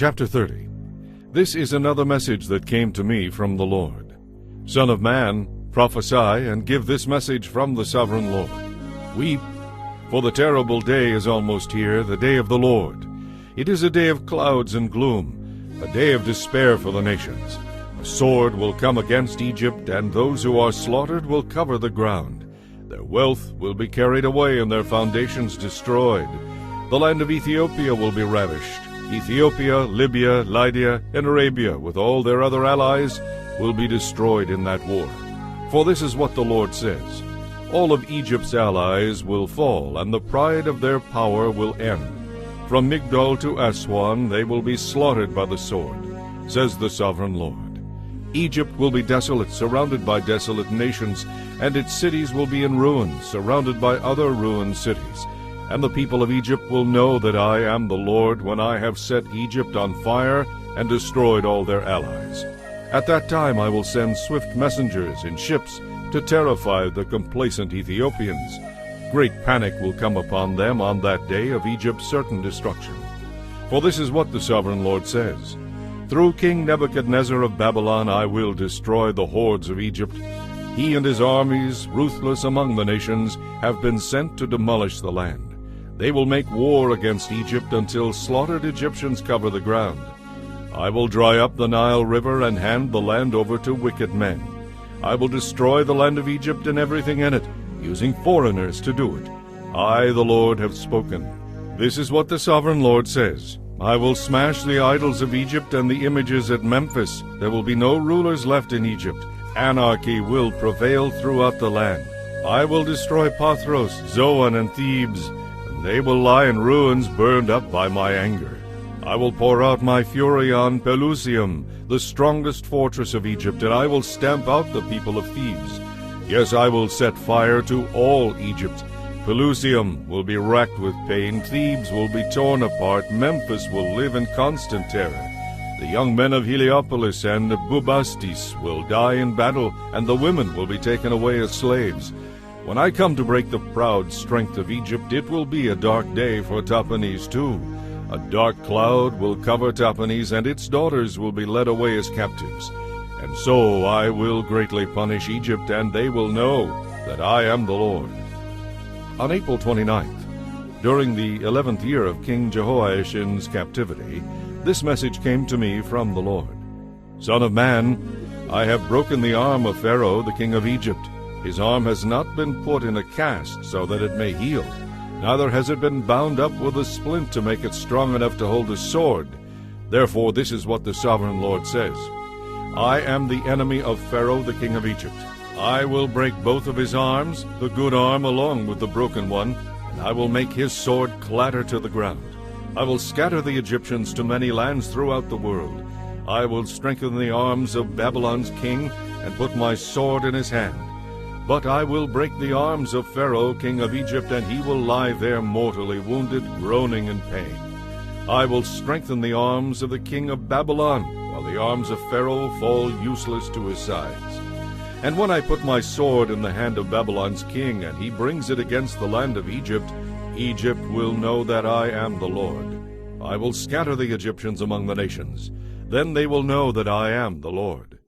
Chapter 30. This is another message that came to me from the Lord. Son of man, prophesy, and give this message from the sovereign Lord. Weep, for the terrible day is almost here, the day of the Lord. It is a day of clouds and gloom, a day of despair for the nations. A sword will come against Egypt, and those who are slaughtered will cover the ground. Their wealth will be carried away and their foundations destroyed. The land of Ethiopia will be ravished. Ethiopia, Libya, Lydia, and Arabia, with all their other allies, will be destroyed in that war. For this is what the Lord says: all of Egypt's allies will fall, and the pride of their power will end. From Migdol to Aswan they will be slaughtered by the sword, says the sovereign Lord. Egypt will be desolate, surrounded by desolate nations, and its cities will be in ruins, surrounded by other ruined cities. And the people of Egypt will know that I am the Lord when I have set Egypt on fire and destroyed all their allies. At that time I will send swift messengers in ships to terrify the complacent Ethiopians. Great panic will come upon them on that day of Egypt's certain destruction. For this is what the sovereign Lord says: through King Nebuchadnezzar of Babylon I will destroy the hordes of Egypt. He and his armies, ruthless among the nations, have been sent to demolish the land. They will make war against Egypt until slaughtered Egyptians cover the ground. I will dry up the Nile River and hand the land over to wicked men. I will destroy the land of Egypt and everything in it, using foreigners to do it. I, the Lord, have spoken. This is what the sovereign Lord says: I will smash the idols of Egypt and the images at Memphis. There will be no rulers left in Egypt. Anarchy will prevail throughout the land. I will destroy Pathros, Zoan, and Thebes. They will lie in ruins, burned up by my anger. I will pour out my fury on Pelusium, the strongest fortress of Egypt, and I will stamp out the people of Thebes. Yes, I will set fire to all Egypt. Pelusium will be racked with pain, Thebes will be torn apart, Memphis will live in constant terror. The young men of Heliopolis and Bubastis will die in battle, and the women will be taken away as slaves. When I come to break the proud strength of Egypt, it will be a dark day for Tahpanhes too. A dark cloud will cover Tahpanhes, and its daughters will be led away as captives. And so I will greatly punish Egypt, and they will know that I am the Lord. On April 29th, during the 11th year of King Jehoiachin's captivity, this message came to me from the Lord. Son of man, I have broken the arm of Pharaoh, the king of Egypt. His arm has not been put in a cast so that it may heal, neither has it been bound up with a splint to make it strong enough to hold a sword. Therefore this is what the sovereign Lord says: I am the enemy of Pharaoh, the king of Egypt. I will break both of his arms, the good arm along with the broken one, and I will make his sword clatter to the ground. I will scatter the Egyptians to many lands throughout the world. I will strengthen the arms of Babylon's king and put my sword in his hand. But I will break the arms of Pharaoh, king of Egypt, and he will lie there mortally wounded, groaning in pain. I will strengthen the arms of the king of Babylon, while the arms of Pharaoh fall useless to his sides. And when I put my sword in the hand of Babylon's king, and he brings it against the land of Egypt, Egypt will know that I am the Lord. I will scatter the Egyptians among the nations. Then they will know that I am the Lord.